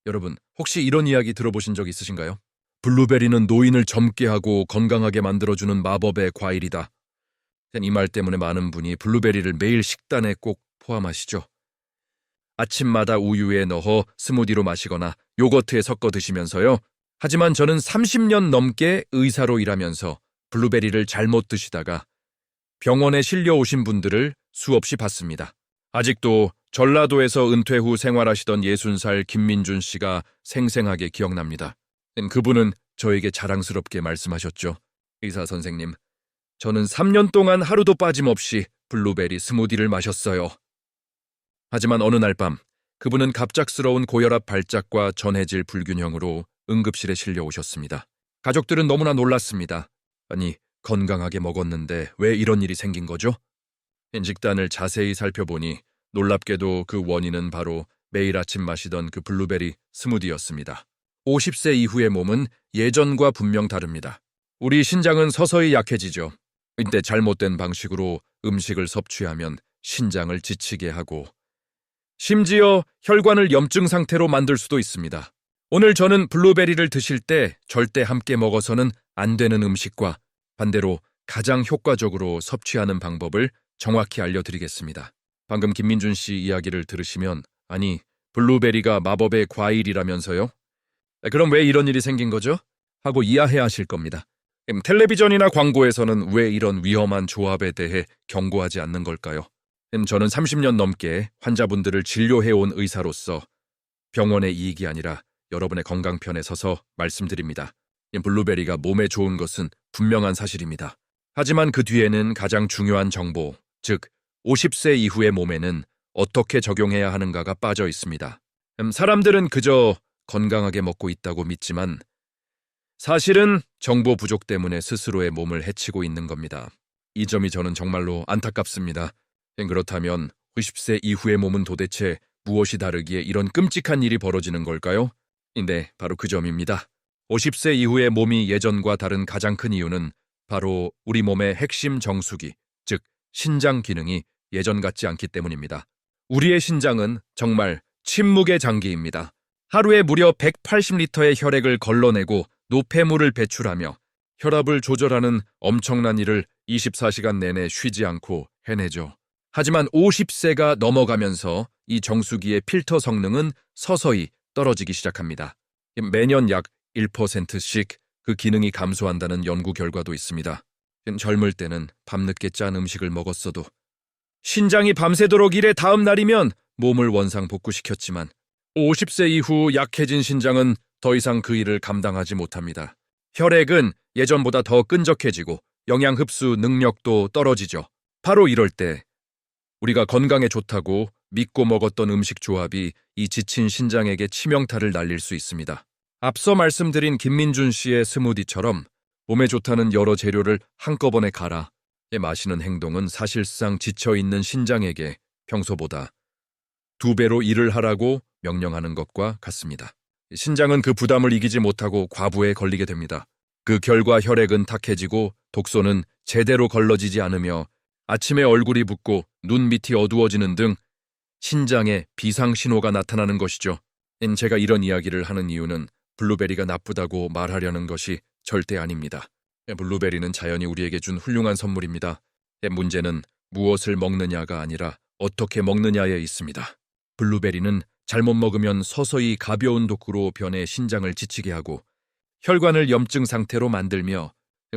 여러분, 혹시 이런 이야기 들어보신 적 있으신가요? 블루베리는 노인을 젊게 하고 건강하게 만들어주는 마법의 과일이다. 이 말 때문에 많은 분이 블루베리를 매일 식단에 꼭 포함하시죠. 아침마다 우유에 넣어 스무디로 마시거나 요거트에 섞어 드시면서요. 하지만 저는 30년 넘게 의사로 일하면서 블루베리를 잘못 드시다가 병원에 실려 오신 분들을 수없이 봤습니다. 아직도 전라도에서 은퇴 후 생활하시던 60살 김민준 씨가 생생하게 기억납니다. 그분은 저에게 자랑스럽게 말씀하셨죠. 의사 선생님, 저는 3년 동안 하루도 빠짐없이 블루베리 스무디를 마셨어요. 하지만 어느 날 밤, 그분은 갑작스러운 고혈압 발작과 전해질 불균형으로 응급실에 실려 오셨습니다. 가족들은 너무나 놀랐습니다. 아니, 건강하게 먹었는데 왜 이런 일이 생긴 거죠? 식단을 자세히 살펴보니 놀랍게도 그 원인은 바로 매일 아침 마시던 그 블루베리 스무디였습니다. 50세 이후의 몸은 예전과 분명 다릅니다. 우리 신장은 서서히 약해지죠. 이때 잘못된 방식으로 음식을 섭취하면 신장을 지치게 하고 심지어 혈관을 염증 상태로 만들 수도 있습니다. 오늘 저는 블루베리를 드실 때 절대 함께 먹어서는 안 되는 음식과 반대로 가장 효과적으로 섭취하는 방법을 정확히 알려드리겠습니다. 방금 김민준 씨 이야기를 들으시면 아니, 블루베리가 마법의 과일이라면서요? 그럼 왜 이런 일이 생긴 거죠? 하고 이해해야 하실 겁니다. 텔레비전이나 광고에서는 왜 이런 위험한 조합에 대해 경고하지 않는 걸까요? 저는 30년 넘게 환자분들을 진료해온 의사로서 병원의 이익이 아니라 여러분의 건강편에 서서 말씀드립니다. 블루베리가 몸에 좋은 것은 분명한 사실입니다. 하지만 그 뒤에는 가장 중요한 정보, 즉 50세 이후의 몸에는 어떻게 적용해야 하는가가 빠져 있습니다. 사람들은 그저 건강하게 먹고 있다고 믿지만 사실은 정보 부족 때문에 스스로의 몸을 해치고 있는 겁니다. 이 점이 저는 정말로 안타깝습니다. 그렇다면 50세 이후의 몸은 도대체 무엇이 다르기에 이런 끔찍한 일이 벌어지는 걸까요? 네, 바로 그 점입니다. 50세 이후의 몸이 예전과 다른 가장 큰 이유는 바로 우리 몸의 핵심 정수기, 즉 신장 기능이 예전 같지 않기 때문입니다. 우리의 신장은 정말 침묵의 장기입니다. 하루에 무려 180리터의 혈액을 걸러내고 노폐물을 배출하며 혈압을 조절하는 엄청난 일을 24시간 내내 쉬지 않고 해내죠. 하지만 50세가 넘어가면서 이 정수기의 필터 성능은 서서히 떨어지기 시작합니다. 매년 약 1%씩 그 기능이 감소한다는 연구 결과도 있습니다. 젊을 때는 밤늦게 짠 음식을 먹었어도 신장이 밤새도록 일해 다음 날이면 몸을 원상복구시켰지만 50세 이후 약해진 신장은 더 이상 그 일을 감당하지 못합니다. 혈액은 예전보다 더 끈적해지고 영양 흡수 능력도 떨어지죠. 바로 이럴 때 우리가 건강에 좋다고 믿고 먹었던 음식 조합이 이 지친 신장에게 치명타를 날릴 수 있습니다. 앞서 말씀드린 김민준 씨의 스무디처럼 몸에 좋다는 여러 재료를 한꺼번에 갈아 마시는 행동은 사실상 지쳐있는 신장에게 평소보다 2배로 일을 하라고 명령하는 것과 같습니다. 신장은 그 부담을 이기지 못하고 과부에 걸리게 됩니다. 그 결과 혈액은 탁해지고 독소는 제대로 걸러지지 않으며 아침에 얼굴이 붓고 눈 밑이 어두워지는 등 신장에 비상신호가 나타나는 것이죠. 제가 이런 이야기를 하는 이유는 블루베리가 나쁘다고 말하려는 것이 절대 아닙니다. 블루베리는 자연이 우리에게 준 훌륭한 선물입니다. 문제는 무엇을 먹느냐가 아니라 어떻게 먹느냐에 있습니다. 블루베리는 잘못 먹으면 서서히 가벼운 독구로 변해 신장을 지치게 하고 혈관을 염증 상태로 만들며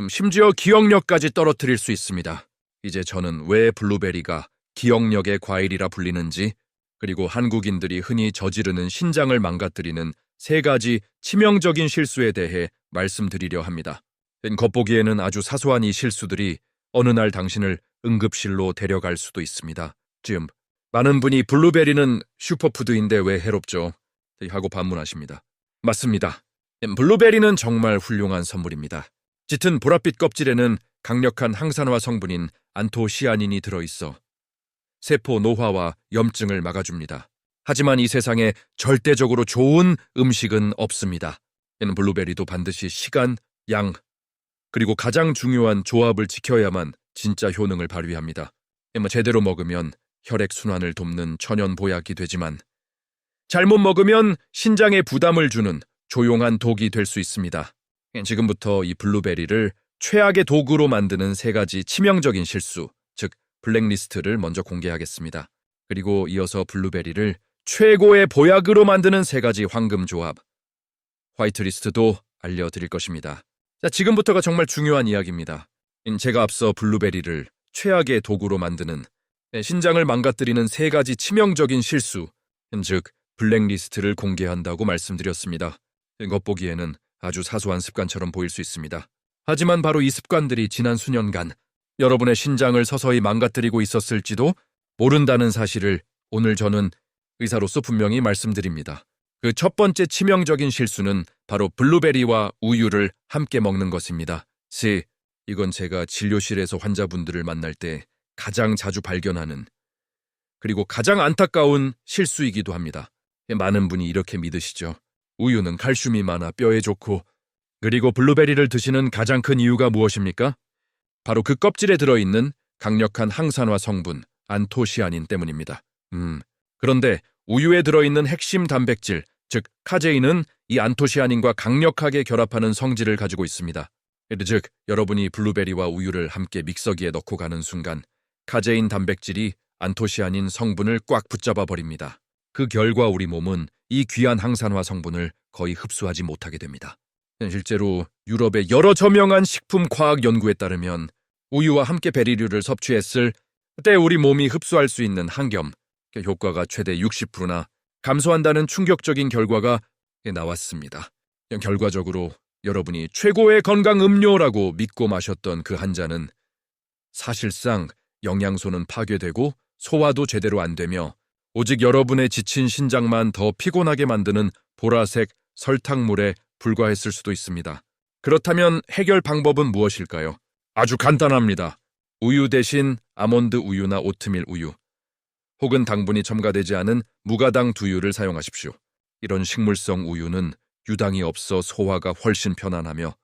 심지어 기억력까지 떨어뜨릴 수 있습니다. 이제 저는 왜 블루베리가 기억력의 과일이라 불리는지, 그리고 한국인들이 흔히 저지르는 신장을 망가뜨리는 3가지 치명적인 실수에 대해 말씀드리려 합니다. 겉보기에는 아주 사소한 이 실수들이 어느 날 당신을 응급실로 데려갈 수도 있습니다. 많은 분이 블루베리는 슈퍼푸드인데 왜 해롭죠? 하고 반문하십니다. 맞습니다. 블루베리는 정말 훌륭한 선물입니다. 짙은 보랏빛 껍질에는 강력한 항산화 성분인 안토시아닌이 들어있어 세포 노화와 염증을 막아줍니다. 하지만 이 세상에 절대적으로 좋은 음식은 없습니다. 블루베리도 반드시 시간, 양, 그리고 가장 중요한 조합을 지켜야만 진짜 효능을 발휘합니다. 제대로 먹으면 혈액순환을 돕는 천연 보약이 되지만 잘못 먹으면 신장에 부담을 주는 조용한 독이 될 수 있습니다. 지금부터 이 블루베리를 최악의 도구로 만드는 3가지 치명적인 실수, 즉 블랙리스트를 먼저 공개하겠습니다. 그리고 이어서 블루베리를 최고의 보약으로 만드는 3가지 황금 조합, 화이트리스트도 알려드릴 것입니다. 자, 지금부터가 정말 중요한 이야기입니다. 제가 앞서 블루베리를 최악의 도구로 만드는 신장을 망가뜨리는 3가지 치명적인 실수, 즉 블랙리스트를 공개한다고 말씀드렸습니다. 겉보기에는 아주 사소한 습관처럼 보일 수 있습니다. 하지만 바로 이 습관들이 지난 수년간 여러분의 신장을 서서히 망가뜨리고 있었을지도 모른다는 사실을 오늘 저는 의사로서 분명히 말씀드립니다. 그 첫 번째 치명적인 실수는 바로 블루베리와 우유를 함께 먹는 것입니다. 이건 제가 진료실에서 환자분들을 만날 때 가장 자주 발견하는, 그리고 가장 안타까운 실수이기도 합니다. 많은 분이 이렇게 믿으시죠. 우유는 칼슘이 많아 뼈에 좋고, 그리고 블루베리를 드시는 가장 큰 이유가 무엇입니까? 바로 그 껍질에 들어있는 강력한 항산화 성분 안토시아닌 때문입니다. 그런데 우유에 들어있는 핵심 단백질, 즉 카제인은 이 안토시아닌과 강력하게 결합하는 성질을 가지고 있습니다. 즉 여러분이 블루베리와 우유를 함께 믹서기에 넣고 가는 순간 카제인 단백질이 안토시아닌 성분을 꽉 붙잡아 버립니다. 그 결과 우리 몸은 이 귀한 항산화 성분을 거의 흡수하지 못하게 됩니다. 실제로 유럽의 여러 저명한 식품 과학 연구에 따르면 우유와 함께 베리류를 섭취했을 때 우리 몸이 흡수할 수 있는 항염 효과가 최대 60%나 감소한다는 충격적인 결과가 나왔습니다. 결과적으로 여러분이 최고의 건강 음료라고 믿고 마셨던 그 한 잔은 사실상 영양소는 파괴되고 소화도 제대로 안 되며 오직 여러분의 지친 신장만 더 피곤하게 만드는 보라색 설탕물에 불과했을 수도 있습니다. 그렇다면 해결 방법은 무엇일까요? 아주 간단합니다. 우유 대신 아몬드 우유나 오트밀 우유, 혹은 당분이 첨가되지 않은 무가당 두유를 사용하십시오. 이런 식물성 우유는 유당이 없어 소화가 훨씬 편안하며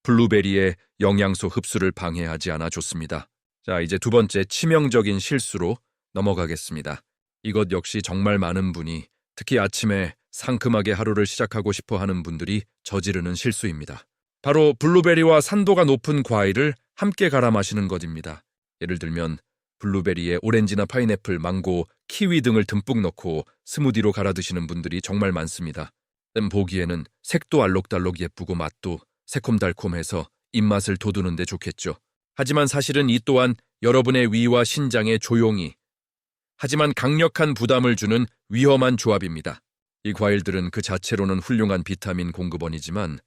블루베리의 영양소 흡수를 방해하지 않아 좋습니다. 자, 이제 두 번째 치명적인 실수로 넘어가겠습니다. 이것 역시 정말 많은 분이, 특히 아침에 상큼하게 하루를 시작하고 싶어 하는 분들이 저지르는 실수입니다. 바로 블루베리와 산도가 높은 과일을 함께 갈아 마시는 것입니다. 예를 들면 블루베리에 오렌지나 파인애플, 망고, 키위 등을 듬뿍 넣고 스무디로 갈아 드시는 분들이 정말 많습니다. 보기에는 색도 알록달록 예쁘고 맛도 새콤달콤해서 입맛을 돋우는 데 좋겠죠. 하지만 사실은 이 또한 여러분의 위와 신장에 조용히, 하지만 강력한 부담을 주는 위험한 조합입니다. 이 과일들은 그 자체로는 훌륭한 비타민 공급원이지만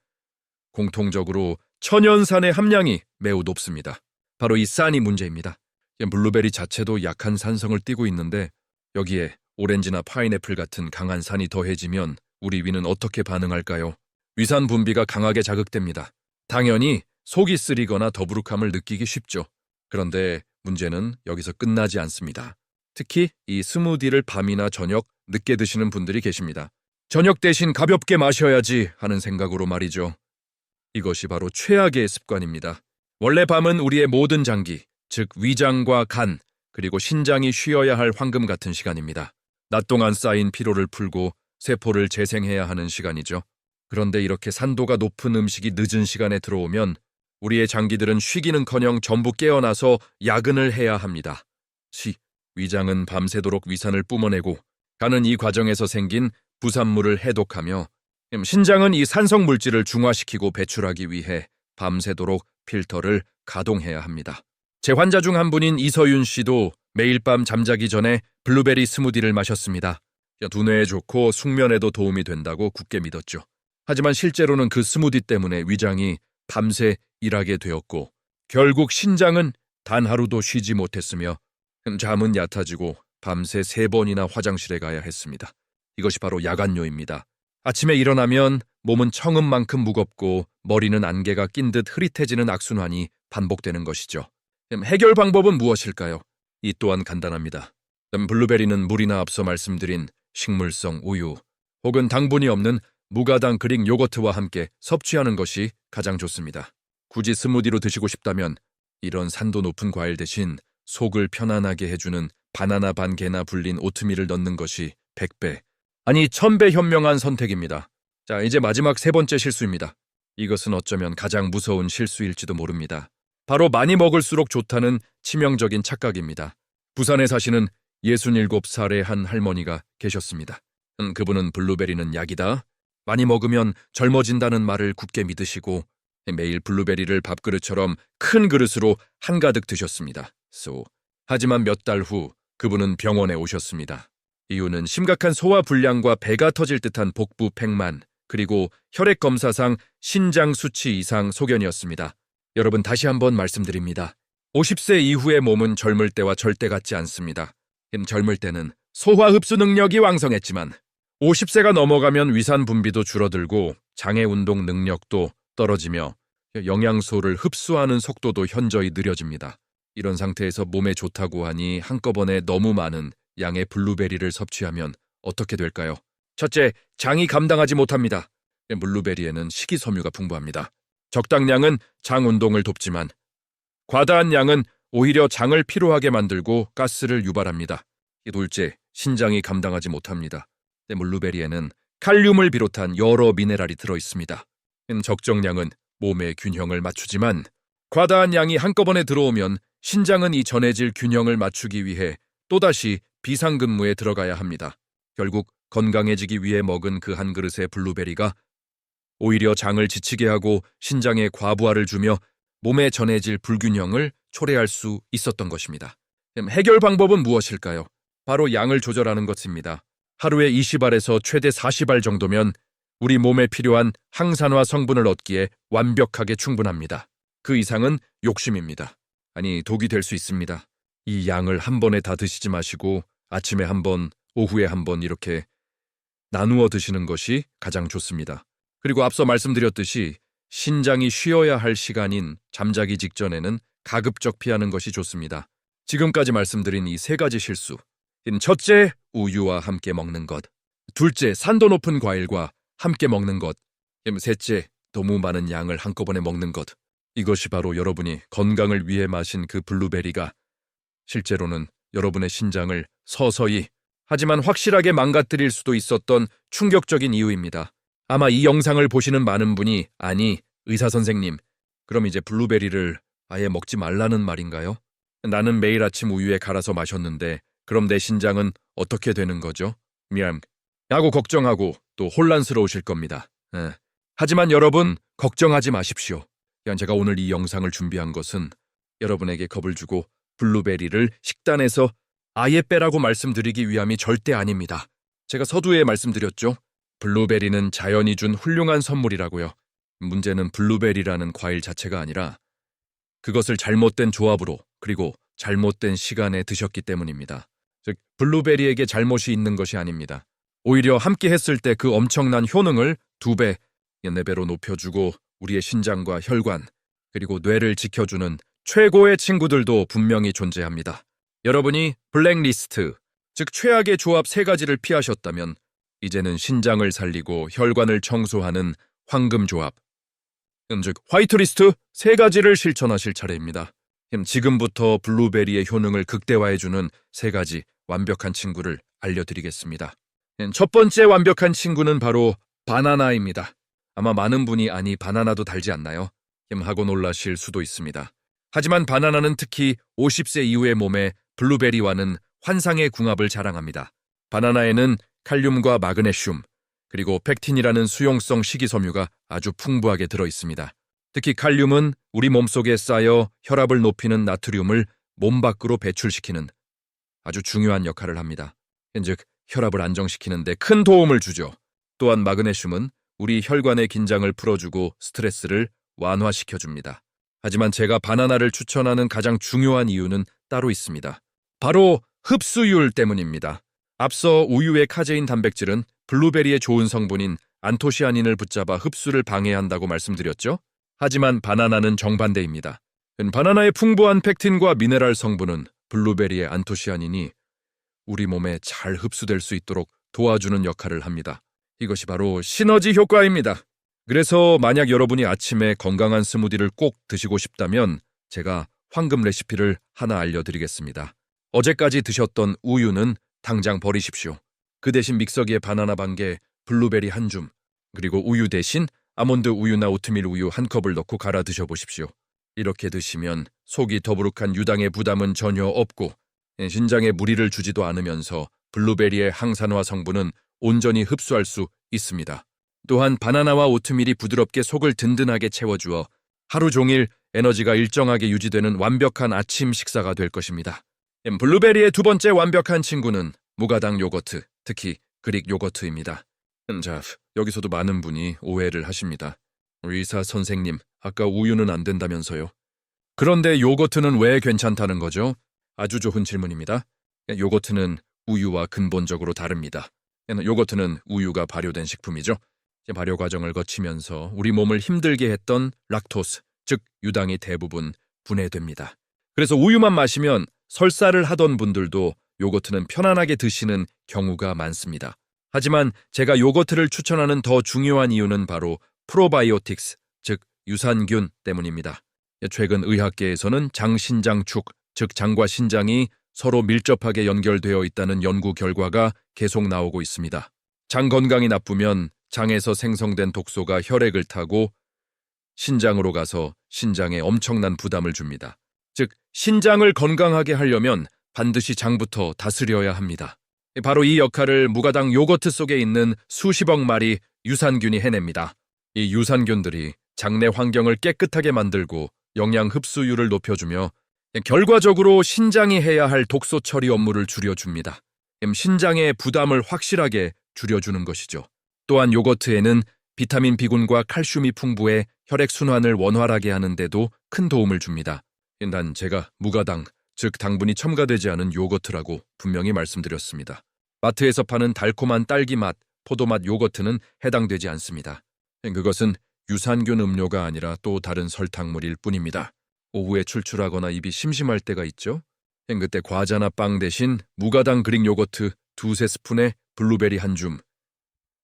공통적으로 천연산의 함량이 매우 높습니다. 바로 이 싼이 문제입니다. 블루베리 자체도 약한 산성을 띠고 있는데 여기에 오렌지나 파인애플 같은 강한 산이 더해지면 우리 위는 어떻게 반응할까요? 위산 분비가 강하게 자극됩니다. 당연히 속이 쓰리거나 더부룩함을 느끼기 쉽죠. 그런데 문제는 여기서 끝나지 않습니다. 특히 이 스무디를 밤이나 저녁 늦게 드시는 분들이 계십니다. 저녁 대신 가볍게 마셔야지 하는 생각으로 말이죠. 이것이 바로 최악의 습관입니다. 원래 밤은 우리의 모든 장기, 즉 위장과 간, 그리고 신장이 쉬어야 할 황금 같은 시간입니다. 낮 동안 쌓인 피로를 풀고 세포를 재생해야 하는 시간이죠. 그런데 이렇게 산도가 높은 음식이 늦은 시간에 들어오면 우리의 장기들은 쉬기는커녕 전부 깨어나서 야근을 해야 합니다. 위장은 밤새도록 위산을 뿜어내고 간은 이 과정에서 생긴 부산물을 해독하며 신장은 이 산성 물질을 중화시키고 배출하기 위해 밤새도록 필터를 가동해야 합니다. 제 환자 중 한 분인 이서윤 씨도 매일 밤 잠자기 전에 블루베리 스무디를 마셨습니다. 두뇌에 좋고 숙면에도 도움이 된다고 굳게 믿었죠. 하지만 실제로는 그 스무디 때문에 위장이 밤새 일하게 되었고 결국 신장은 단 하루도 쉬지 못했으며 잠은 얕아지고 밤새 3번이나 화장실에 가야 했습니다. 이것이 바로 야간뇨입니다. 아침에 일어나면 몸은 청음만큼 무겁고 머리는 안개가 낀 듯 흐릿해지는 악순환이 반복되는 것이죠. 해결 방법은 무엇일까요? 이 또한 간단합니다. 블루베리는 물이나 앞서 말씀드린 식물성 우유 혹은 당분이 없는 무가당 그릭 요거트와 함께 섭취하는 것이 가장 좋습니다. 굳이 스무디로 드시고 싶다면 이런 산도 높은 과일 대신 속을 편안하게 해주는 바나나 반 개나 불린 오트밀을 넣는 것이 100배, 아니, 천배 현명한 선택입니다. 자, 이제 마지막 세 번째 실수입니다. 이것은 어쩌면 가장 무서운 실수일지도 모릅니다. 바로 많이 먹을수록 좋다는 치명적인 착각입니다. 부산에 사시는 67살의 한 할머니가 계셨습니다. 그분은 블루베리는 약이다, 많이 먹으면 젊어진다는 말을 굳게 믿으시고 매일 블루베리를 밥그릇처럼 큰 그릇으로 한가득 드셨습니다. 하지만 몇 달 후 그분은 병원에 오셨습니다. 이유는 심각한 소화불량과 배가 터질 듯한 복부 팽만, 그리고 혈액 검사상 신장 수치 이상 소견이었습니다. 여러분, 다시 한번 말씀드립니다. 50세 이후의 몸은 젊을 때와 절대 같지 않습니다. 젊을 때는 소화 흡수 능력이 왕성했지만 50세가 넘어가면 위산 분비도 줄어들고 장애 운동 능력도 떨어지며 영양소를 흡수하는 속도도 현저히 느려집니다. 이런 상태에서 몸에 좋다고 하니 한꺼번에 너무 많은 양의 블루베리를 섭취하면 어떻게 될까요? 첫째, 장이 감당하지 못합니다. 블루베리에는 식이섬유가 풍부합니다. 적당량은 장 운동을 돕지만 과다한 양은 오히려 장을 피로하게 만들고 가스를 유발합니다. 둘째, 신장이 감당하지 못합니다. 블루베리에는 칼륨을 비롯한 여러 미네랄이 들어있습니다. 적정량은 몸의 균형을 맞추지만 과다한 양이 한꺼번에 들어오면 신장은 이 전해질 균형을 맞추기 위해 또다시 비상근무에 들어가야 합니다. 결국 건강해지기 위해 먹은 그 한 그릇의 블루베리가 오히려 장을 지치게 하고 신장에 과부하를 주며 몸에 전해질 불균형을 초래할 수 있었던 것입니다. 해결 방법은 무엇일까요? 바로 양을 조절하는 것입니다. 하루에 20알에서 최대 40알 정도면 우리 몸에 필요한 항산화 성분을 얻기에 완벽하게 충분합니다. 그 이상은 욕심입니다. 아니, 독이 될 수 있습니다. 이 양을 한 번에 다 드시지 마시고 아침에 한 번, 오후에 한 번 이렇게 나누어 드시는 것이 가장 좋습니다. 그리고 앞서 말씀드렸듯이 신장이 쉬어야 할 시간인 잠자기 직전에는 가급적 피하는 것이 좋습니다. 지금까지 말씀드린 이 세 가지 실수. 첫째, 우유와 함께 먹는 것. 둘째, 산도 높은 과일과 함께 먹는 것. 셋째, 너무 많은 양을 한꺼번에 먹는 것. 이것이 바로 여러분이 건강을 위해 마신 그 블루베리가 실제로는 여러분의 신장을 서서히 하지만 확실하게 망가뜨릴 수도 있었던 충격적인 이유입니다. 아마 이 영상을 보시는 많은 분이 아니, 의사 선생님, 그럼 이제 블루베리를 아예 먹지 말라는 말인가요? 나는 매일 아침 우유에 갈아서 마셨는데 그럼 내 신장은 어떻게 되는 거죠? 하고 걱정하고 또 혼란스러우실 겁니다. 하지만 여러분, 걱정하지 마십시오. 제가 오늘 이 영상을 준비한 것은 여러분에게 겁을 주고 블루베리를 식단에서 아예 빼라고 말씀드리기 위함이 절대 아닙니다. 제가 서두에 말씀드렸죠. 블루베리는 자연이 준 훌륭한 선물이라고요. 문제는 블루베리라는 과일 자체가 아니라 그것을 잘못된 조합으로 그리고 잘못된 시간에 드셨기 때문입니다. 즉, 블루베리에게 잘못이 있는 것이 아닙니다. 오히려 함께 했을 때 그 엄청난 효능을 2배, 4배로 높여주고 우리의 신장과 혈관, 그리고 뇌를 지켜주는 최고의 친구들도 분명히 존재합니다. 여러분이 블랙리스트, 즉 최악의 조합 3가지를 피하셨다면 이제는 신장을 살리고 혈관을 청소하는 황금 조합, 즉 화이트리스트 3가지를 실천하실 차례입니다. 지금부터 블루베리의 효능을 극대화해주는 3가지 완벽한 친구를 알려드리겠습니다. 첫 번째 완벽한 친구는 바로 바나나입니다. 아마 많은 분이 아니, 바나나도 달지 않나요? 하고 놀라실 수도 있습니다. 하지만 바나나는 특히 50세 이후의 몸에 블루베리와는 환상의 궁합을 자랑합니다. 바나나에는 칼륨과 마그네슘, 그리고 펙틴이라는 수용성 식이섬유가 아주 풍부하게 들어있습니다. 특히 칼륨은 우리 몸속에 쌓여 혈압을 높이는 나트륨을 몸 밖으로 배출시키는 아주 중요한 역할을 합니다. 즉, 혈압을 안정시키는 데 큰 도움을 주죠. 또한 마그네슘은 우리 혈관의 긴장을 풀어주고 스트레스를 완화시켜줍니다. 하지만 제가 바나나를 추천하는 가장 중요한 이유는 따로 있습니다. 바로 흡수율 때문입니다. 앞서 우유의 카제인 단백질은 블루베리의 좋은 성분인 안토시아닌을 붙잡아 흡수를 방해한다고 말씀드렸죠? 하지만 바나나는 정반대입니다. 바나나의 풍부한 펙틴과 미네랄 성분은 블루베리의 안토시아닌이 우리 몸에 잘 흡수될 수 있도록 도와주는 역할을 합니다. 이것이 바로 시너지 효과입니다. 그래서 만약 여러분이 아침에 건강한 스무디를 꼭 드시고 싶다면 제가 황금 레시피를 하나 알려드리겠습니다. 어제까지 드셨던 우유는 당장 버리십시오. 그 대신 믹서기에 바나나 반 개, 블루베리 한 줌, 그리고 우유 대신 아몬드 우유나 오트밀 우유 한 컵을 넣고 갈아 드셔보십시오. 이렇게 드시면 속이 더부룩한 유당의 부담은 전혀 없고 신장에 무리를 주지도 않으면서 블루베리의 항산화 성분은 온전히 흡수할 수 있습니다. 또한 바나나와 오트밀이 부드럽게 속을 든든하게 채워주어 하루 종일 에너지가 일정하게 유지되는 완벽한 아침 식사가 될 것입니다. 블루베리의 두 번째 완벽한 친구는 무가당 요거트, 특히 그릭 요거트입니다. 자, 여기서도 많은 분이 오해를 하십니다. 의사 선생님, 아까 우유는 안 된다면서요. 그런데 요거트는 왜 괜찮다는 거죠? 아주 좋은 질문입니다. 요거트는 우유와 근본적으로 다릅니다. 요거트는 우유가 발효된 식품이죠. 발효 과정을 거치면서 우리 몸을 힘들게 했던 락토스, 즉 유당이 대부분 분해됩니다. 그래서 우유만 마시면 설사를 하던 분들도 요거트는 편안하게 드시는 경우가 많습니다. 하지만 제가 요거트를 추천하는 더 중요한 이유는 바로 프로바이오틱스, 즉 유산균 때문입니다. 최근 의학계에서는 장신장축, 즉 장과 신장이 서로 밀접하게 연결되어 있다는 연구 결과가 계속 나오고 있습니다. 장 건강이 나쁘면 장에서 생성된 독소가 혈액을 타고 신장으로 가서 신장에 엄청난 부담을 줍니다. 즉, 신장을 건강하게 하려면 반드시 장부터 다스려야 합니다. 바로 이 역할을 무가당 요거트 속에 있는 수십억 마리 유산균이 해냅니다. 이 유산균들이 장내 환경을 깨끗하게 만들고 영양 흡수율을 높여주며 결과적으로 신장이 해야 할 독소 처리 업무를 줄여줍니다. 신장의 부담을 확실하게 줄여주는 것이죠. 또한 요거트에는 비타민 B군과 칼슘이 풍부해 혈액 순환을 원활하게 하는 데도 큰 도움을 줍니다. 난 제가 무가당, 즉 당분이 첨가되지 않은 요거트라고 분명히 말씀드렸습니다. 마트에서 파는 달콤한 딸기맛, 포도맛 요거트는 해당되지 않습니다. 그것은 유산균 음료가 아니라 또 다른 설탕물일 뿐입니다. 오후에 출출하거나 입이 심심할 때가 있죠. 그때 과자나 빵 대신 무가당 그릭 요거트 2-3스푼에 블루베리 한 줌,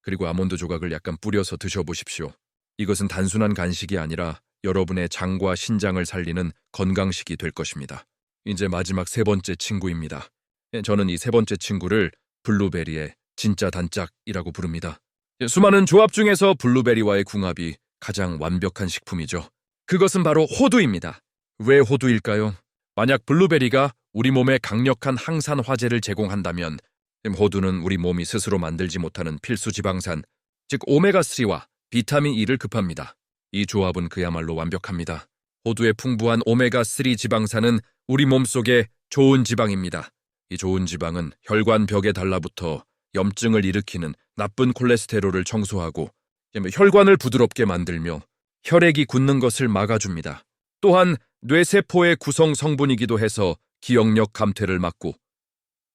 그리고 아몬드 조각을 약간 뿌려서 드셔보십시오. 이것은 단순한 간식이 아니라 여러분의 장과 신장을 살리는 건강식이 될 것입니다. 이제 마지막 세 번째 친구입니다. 저는 이 세 번째 친구를 블루베리의 진짜 단짝이라고 부릅니다. 수많은 조합 중에서 블루베리와의 궁합이 가장 완벽한 식품이죠. 그것은 바로 호두입니다. 왜 호두일까요? 만약 블루베리가 우리 몸에 강력한 항산 화제를 제공한다면 호두는 우리 몸이 스스로 만들지 못하는 필수 지방산, 즉 오메가3와 비타민 E를 급합니다. 이 조합은 그야말로 완벽합니다. 호두의 풍부한 오메가3 지방산은 우리 몸속에 좋은 지방입니다. 이 좋은 지방은 혈관 벽에 달라붙어 염증을 일으키는 나쁜 콜레스테롤을 청소하고 혈관을 부드럽게 만들며 혈액이 굳는 것을 막아줍니다. 또한 뇌세포의 구성 성분이기도 해서 기억력 감퇴를 막고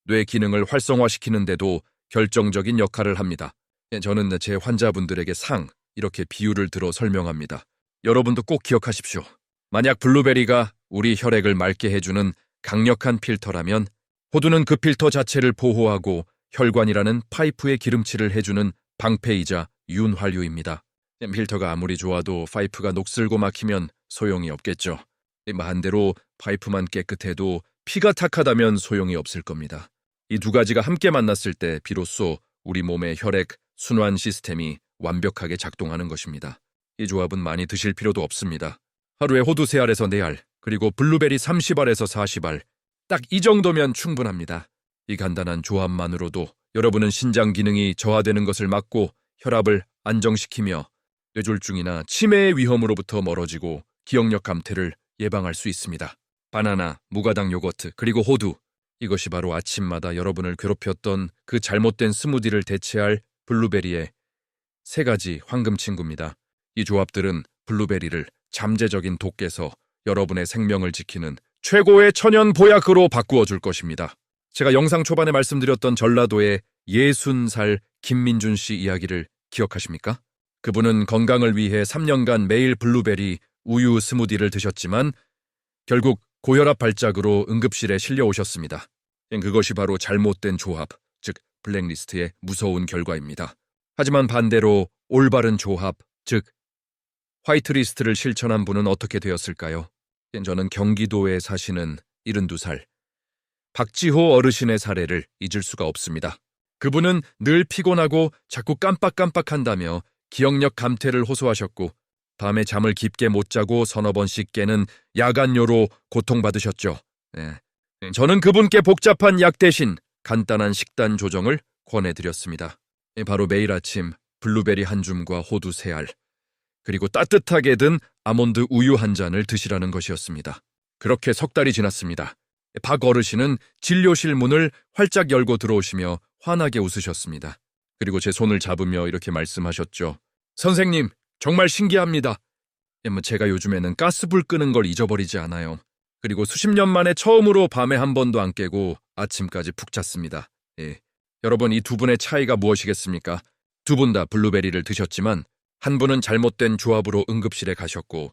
뇌 기능을 활성화시키는 데도 결정적인 역할을 합니다. 저는 제 환자분들에게 이렇게 비유를 들어 설명합니다. 여러분도 꼭 기억하십시오. 만약 블루베리가 우리 혈액을 맑게 해주는 강력한 필터라면 호두는 그 필터 자체를 보호하고 혈관이라는 파이프의 기름칠을 해주는 방패이자 윤활유입니다. 필터가 아무리 좋아도 파이프가 녹슬고 막히면 소용이 없겠죠. 반대로 파이프만 깨끗해도 피가 탁하다면 소용이 없을 겁니다. 이 두 가지가 함께 만났을 때 비로소 우리 몸의 혈액 순환 시스템이 완벽하게 작동하는 것입니다. 이 조합은 많이 드실 필요도 없습니다. 하루에 호두 3알에서 4알, 그리고 블루베리 30알에서 40알, 딱 이 정도면 충분합니다. 이 간단한 조합만으로도 여러분은 신장 기능이 저하되는 것을 막고 혈압을 안정시키며 뇌졸중이나 치매의 위험으로부터 멀어지고 기억력 감퇴를 예방할 수 있습니다. 바나나, 무가당 요거트, 그리고 호두, 이것이 바로 아침마다 여러분을 괴롭혔던 그 잘못된 스무디를 대체할 블루베리의 3가지 황금 친구입니다. 이 조합들은 블루베리를 잠재적인 독에서 여러분의 생명을 지키는 최고의 천연 보약으로 바꾸어 줄 것입니다. 제가 영상 초반에 말씀드렸던 전라도의 60살 김민준 씨 이야기를 기억하십니까? 그분은 건강을 위해 3년간 매일 블루베리 우유 스무디를 드셨지만 결국 고혈압 발작으로 응급실에 실려오셨습니다. 그것이 바로 잘못된 조합, 즉 블랙리스트의 무서운 결과입니다. 하지만 반대로 올바른 조합, 즉 화이트리스트를 실천한 분은 어떻게 되었을까요? 저는 경기도에 사시는 72살 박지호 어르신의 사례를 잊을 수가 없습니다. 그분은 늘 피곤하고 자꾸 깜빡깜빡한다며 기억력 감퇴를 호소하셨고 밤에 잠을 깊게 못 자고 서너 번씩 깨는 야간요로 고통받으셨죠. 네. 저는 그분께 복잡한 약 대신 간단한 식단 조정을 권해드렸습니다. 바로 매일 아침 블루베리 한 줌과 호두 3알, 그리고 따뜻하게 든 아몬드 우유 한 잔을 드시라는 것이었습니다. 그렇게 석 달이 지났습니다. 박 어르신은 진료실 문을 활짝 열고 들어오시며 환하게 웃으셨습니다. 그리고 제 손을 잡으며 이렇게 말씀하셨죠. 선생님, 정말 신기합니다. 제가 요즘에는 가스불 끄는 걸 잊어버리지 않아요. 그리고 수십 년 만에 처음으로 밤에 한 번도 안 깨고 아침까지 푹 잤습니다. 예. 여러분, 이 두 분의 차이가 무엇이겠습니까? 두 분 다 블루베리를 드셨지만 한 분은 잘못된 조합으로 응급실에 가셨고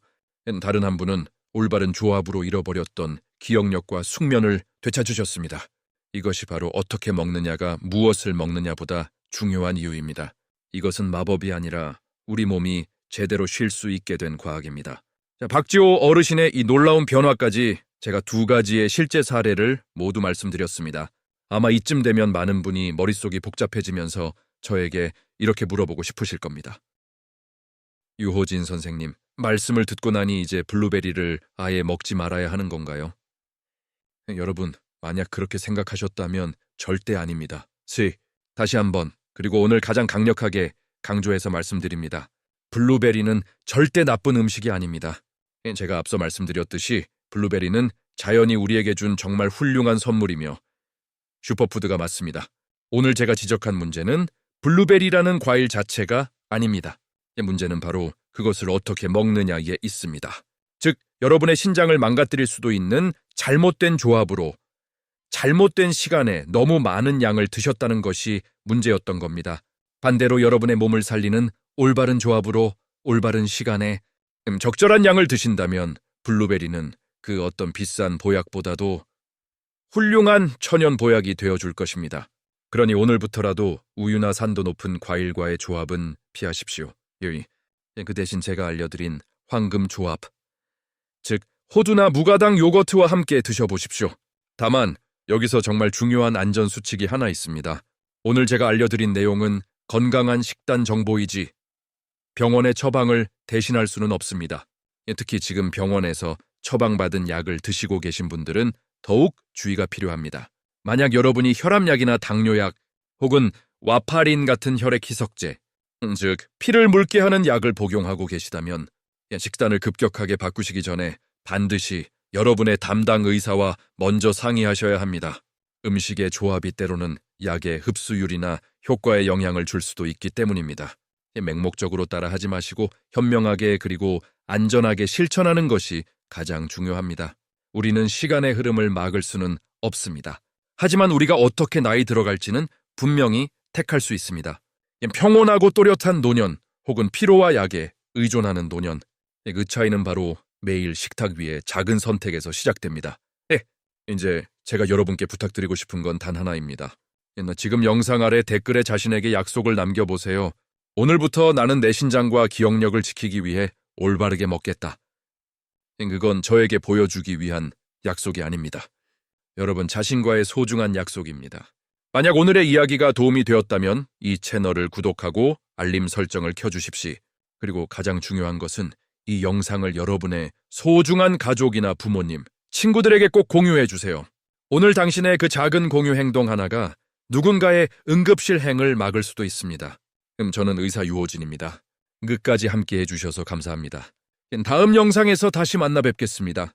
다른 한 분은 올바른 조합으로 잃어버렸던 기억력과 숙면을 되찾으셨습니다. 이것이 바로 어떻게 먹느냐가 무엇을 먹느냐보다 중요한 이유입니다. 이것은 마법이 아니라 우리 몸이 제대로 쉴 수 있게 된 과학입니다. 자, 박지호 어르신의 이 놀라운 변화까지 제가 2가지의 실제 사례를 모두 말씀드렸습니다. 아마 이쯤 되면 많은 분이 머릿속이 복잡해지면서 저에게 이렇게 물어보고 싶으실 겁니다. 유호진 선생님, 말씀을 듣고 나니 이제 블루베리를 아예 먹지 말아야 하는 건가요? 여러분, 만약 그렇게 생각하셨다면 절대 아닙니다. 다시 한번, 그리고 오늘 가장 강력하게 강조해서 말씀드립니다. 블루베리는 절대 나쁜 음식이 아닙니다. 제가 앞서 말씀드렸듯이 블루베리는 자연이 우리에게 준 정말 훌륭한 선물이며 슈퍼푸드가 맞습니다. 오늘 제가 지적한 문제는 블루베리라는 과일 자체가 아닙니다. 문제는 바로 그것을 어떻게 먹느냐에 있습니다. 즉, 여러분의 신장을 망가뜨릴 수도 있는 잘못된 조합으로 잘못된 시간에 너무 많은 양을 드셨다는 것이 문제였던 겁니다. 반대로 여러분의 몸을 살리는 올바른 조합으로 올바른 시간에 적절한 양을 드신다면 블루베리는 그 어떤 비싼 보약보다도 훌륭한 천연 보약이 되어줄 것입니다. 그러니 오늘부터라도 우유나 산도 높은 과일과의 조합은 피하십시오. 그 대신 제가 알려드린 황금 조합, 즉 호두나 무가당 요거트와 함께 드셔보십시오. 다만 여기서 정말 중요한 안전수칙이 하나 있습니다. 오늘 제가 알려드린 내용은 건강한 식단 정보이지 병원의 처방을 대신할 수는 없습니다. 특히 지금 병원에서 처방받은 약을 드시고 계신 분들은 더욱 주의가 필요합니다. 만약 여러분이 혈압약이나 당뇨약 혹은 와파린 같은 혈액 희석제, 즉 피를 묽게 하는 약을 복용하고 계시다면 식단을 급격하게 바꾸시기 전에 반드시 여러분의 담당 의사와 먼저 상의하셔야 합니다. 음식의 조합이 때로는 약의 흡수율이나 효과에 영향을 줄 수도 있기 때문입니다. 맹목적으로 따라하지 마시고 현명하게 그리고 안전하게 실천하는 것이 가장 중요합니다. 우리는 시간의 흐름을 막을 수는 없습니다. 하지만 우리가 어떻게 나이 들어갈지는 분명히 택할 수 있습니다. 평온하고 또렷한 노년 혹은 피로와 약에 의존하는 노년, 그 차이는 바로 매일 식탁 위의 작은 선택에서 시작됩니다. 이제 제가 여러분께 부탁드리고 싶은 건 단 하나입니다. 지금 영상 아래 댓글에 자신에게 약속을 남겨보세요. 오늘부터 나는 내 신장과 기억력을 지키기 위해 올바르게 먹겠다. 그건 저에게 보여주기 위한 약속이 아닙니다. 여러분 자신과의 소중한 약속입니다. 만약 오늘의 이야기가 도움이 되었다면 이 채널을 구독하고 알림 설정을 켜주십시오. 그리고 가장 중요한 것은 이 영상을 여러분의 소중한 가족이나 부모님, 친구들에게 꼭 공유해 주세요. 오늘 당신의 그 작은 공유 행동 하나가 누군가의 응급실 행을 막을 수도 있습니다. 저는 의사 유호진입니다. 끝까지 함께 해주셔서 감사합니다. 다음 영상에서 다시 만나 뵙겠습니다.